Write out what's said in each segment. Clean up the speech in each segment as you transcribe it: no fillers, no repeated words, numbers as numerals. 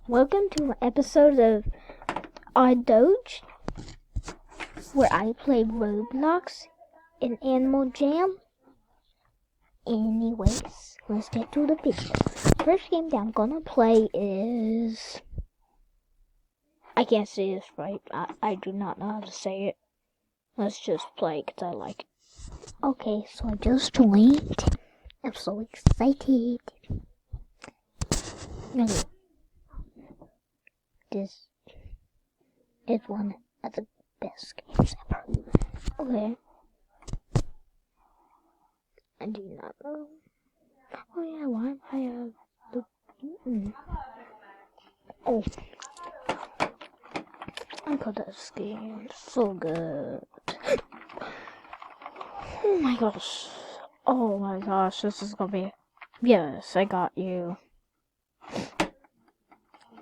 Welcome to an episode of OddDOGE, where I play Roblox in Animal Jam. Anyways, let's get to the video. First game that I'm gonna play is... I can't say this right. I do not know how to say it. Let's just play because I like it. Okay, so I just joined. I'm so excited. Okay. This is one of the best games ever. Okay. I do not know. Oh yeah, why am I Oh. I put this game so good. Oh my gosh. Oh my gosh, this is gonna be... Yes, I got you.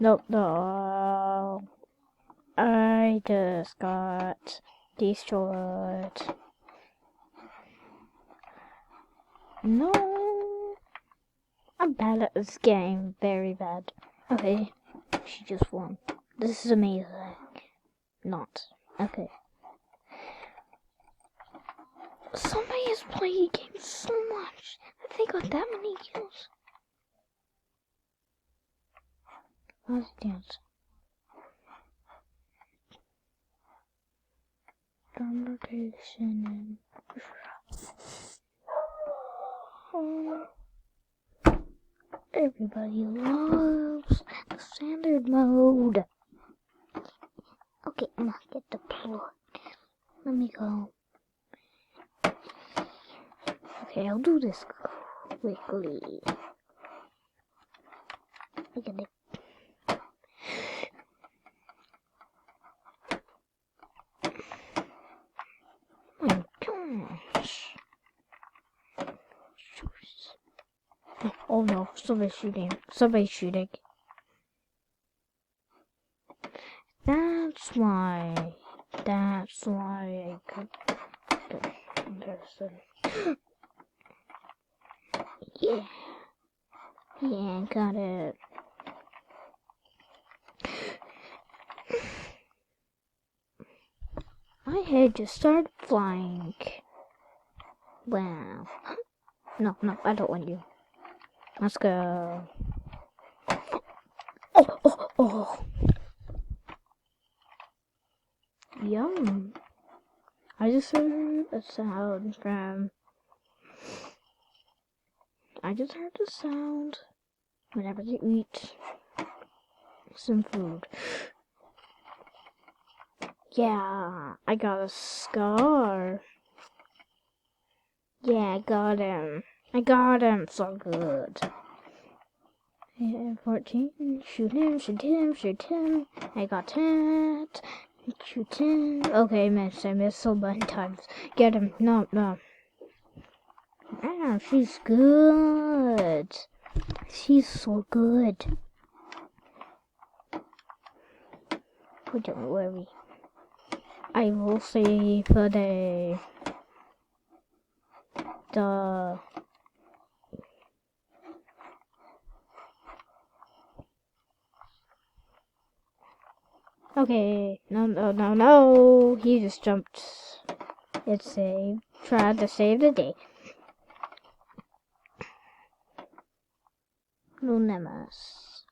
Nope, no. I just got destroyed. No. I'm bad at this game. Very bad. Okay. She just won. This is amazing. Not. Okay. Somebody has played the game so much that they got that many kills. How's it dance? Conversation and everybody loves the standard mode. Okay, I'm gonna get deployed. Let me go. Okay, I'll do this quickly. Look at it. My gosh. Oh no, somebody's shooting. Somebody's shooting. That's why I could comparison. Yeah, got it. My head just started flying. Wow. No, I don't want you. Let's go. Oh. Yum. I just heard a sound from... I just heard a sound whenever you eat some food. Yeah, I got a scar. Yeah, I got him. So good. Yeah, 14. Shoot him. I got it. Shoot him. Okay, I missed so many times. Get him. No. Ah, she's good. She's so good. But don't worry. I will save for the Okay, no, he just jumped. It's saved. Tried to save the day. No nemas.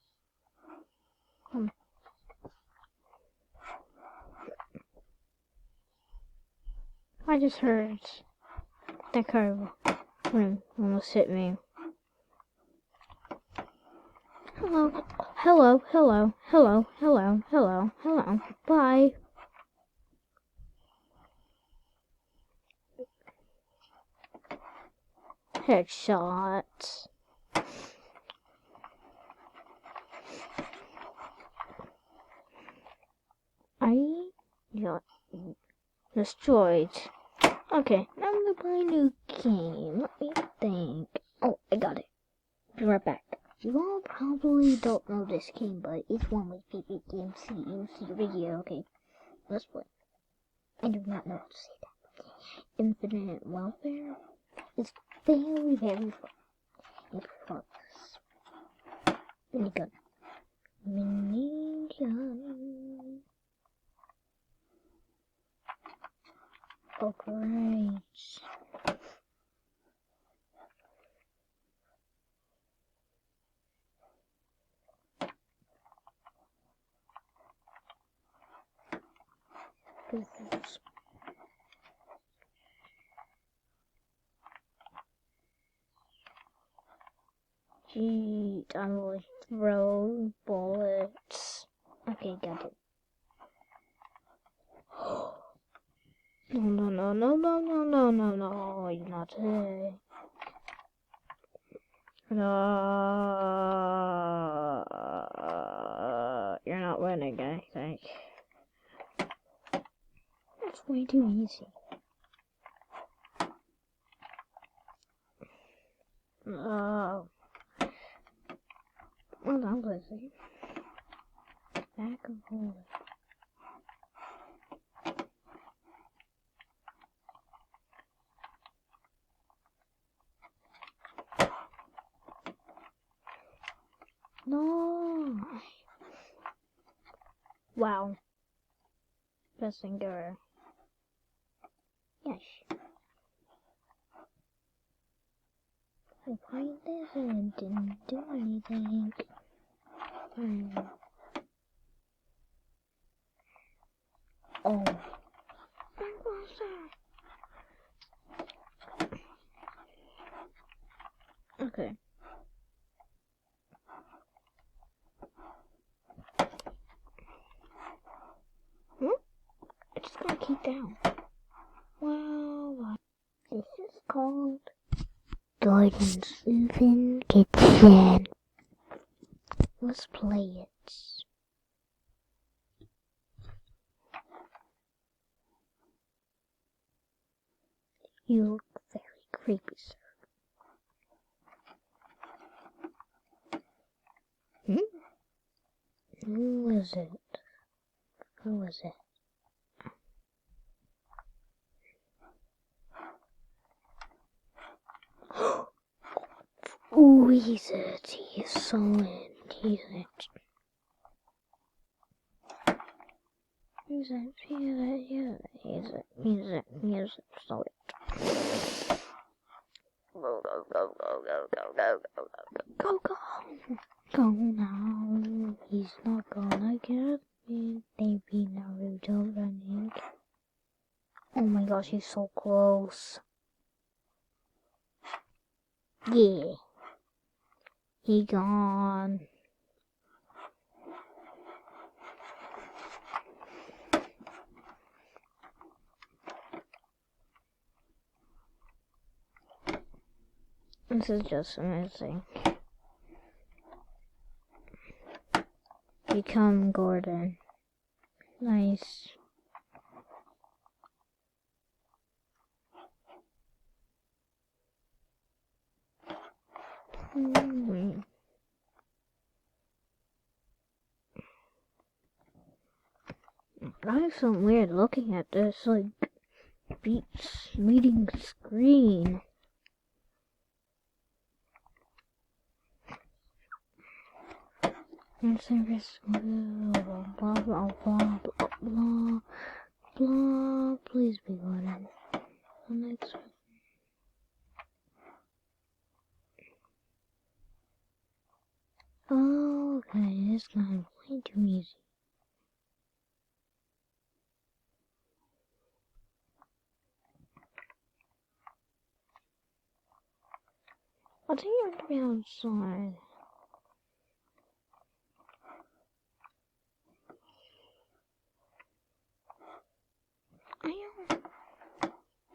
I just heard that car almost hit me. Hello. Bye. Headshot. I got destroyed. Okay, now I'm gonna play a new game. Let me think. Oh, I got it. Be right back. You all probably don't know this game, but it's one with PP Game CUC video. Okay, let's play. I do not know how to say that. Infinite Welfare is very fun. It works. Really good. Minion. Oh, great. Gee, I will throw bullets. Okay, got it. No, you're not today. No, you're not winning, I think. That's way too easy. Oh. Well, I'm busy. Back and forth. No. Wow. Best singer. Yes. I played this and didn't do anything. Oh. Okay. It's gonna keep down. Well, this is called Gordon's Oven Kitchen. Let's play it. You look very creepy, sir. Who is it? Who is it? Ooh, he's it. He's solid. He's it. He's it. He's it. He's it. He's it. He's it. Solid. Go, go, go, go, go, go, go, go, go, go, go. Go now. He's not gonna get me. Maybe Naruto running. Oh my gosh, he's so close. Yeah. He gone. This is just amazing. Become Gordon. Nice. I have some weird looking at this, like, meeting screen. And service blah blah blah blah blah blah. Please be Gordon. The next one. Oh, okay, this guy way too easy. I think you have to be outside.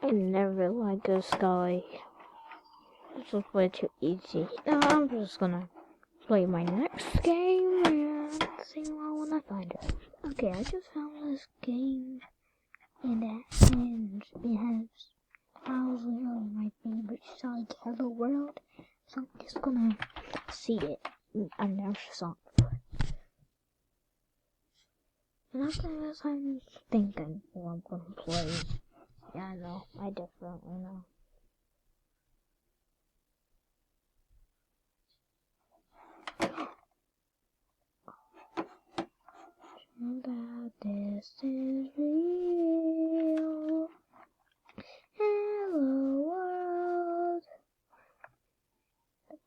I never liked this guy. This was way too easy. Now I'm just gonna play my next game and see when I find it. Okay, I just found this game and it has probably my favorite song, Hello World. So I'm just gonna see it. I never saw it before. And after this, I'm thinking who I'm gonna play. Yeah, I know. I definitely know. that this is real. Hello world,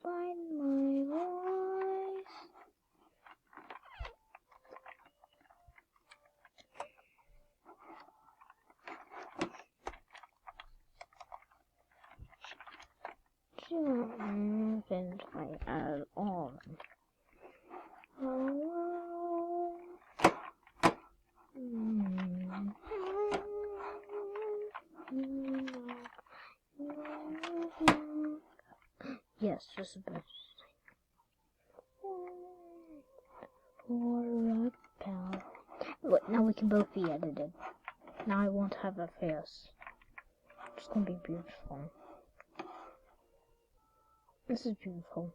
find my voice. Didn't fight at all. Yes, just a bit. For a pal. Look, now we can both be edited. Now I won't have a face. It's gonna be beautiful. This is beautiful.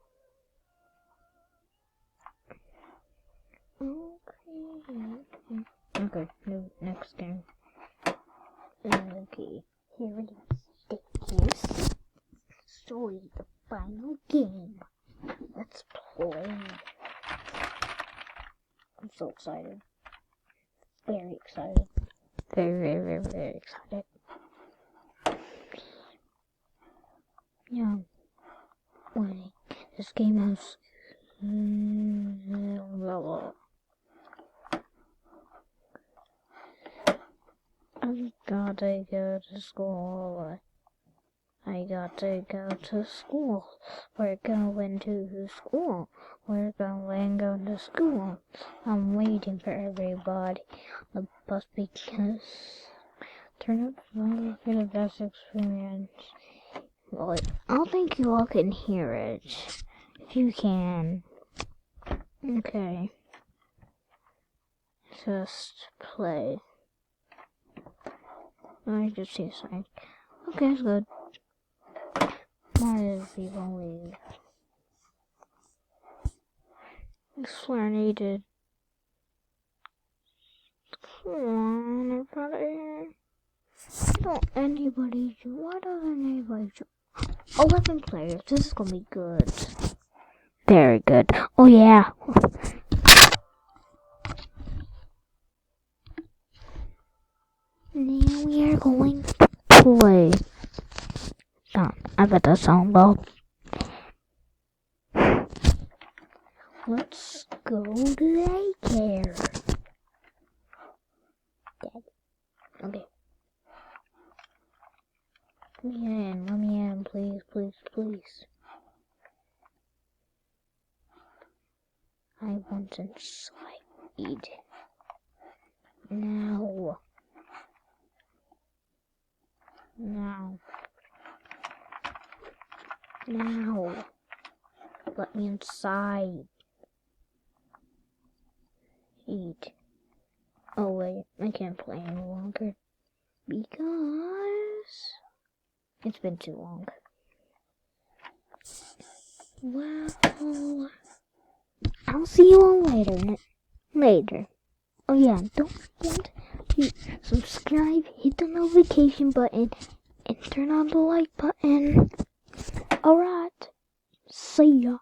Okay, next game. Okay, here it is. This story, the final game. Let's play. I'm so excited. Very excited. Very excited. Yeah. Wait, this game has I gotta go to school. I gotta go to school. We're going to school. We're going to school. I'm waiting for everybody on the bus because turn up the for the best experience. Well, I don't think you all can hear it. If you can. Okay. Just play. I just see something. Okay, that's good. Why did people leave? I swear I needed. Come on, everybody. Don't anybody. Why doesn't anybody? 11 players. This is gonna be good. Very good. Oh yeah. Now we are going to play. I bet that sound low. Let's go to daycare. Okay. Let me in, please. I want inside. Now. Let me inside. Eat. Oh wait, I can't play any longer. Because it's been too long. Well, I'll see you all later. Oh yeah, don't forget to subscribe, hit the notification button, and turn on the like button. Alright, see ya.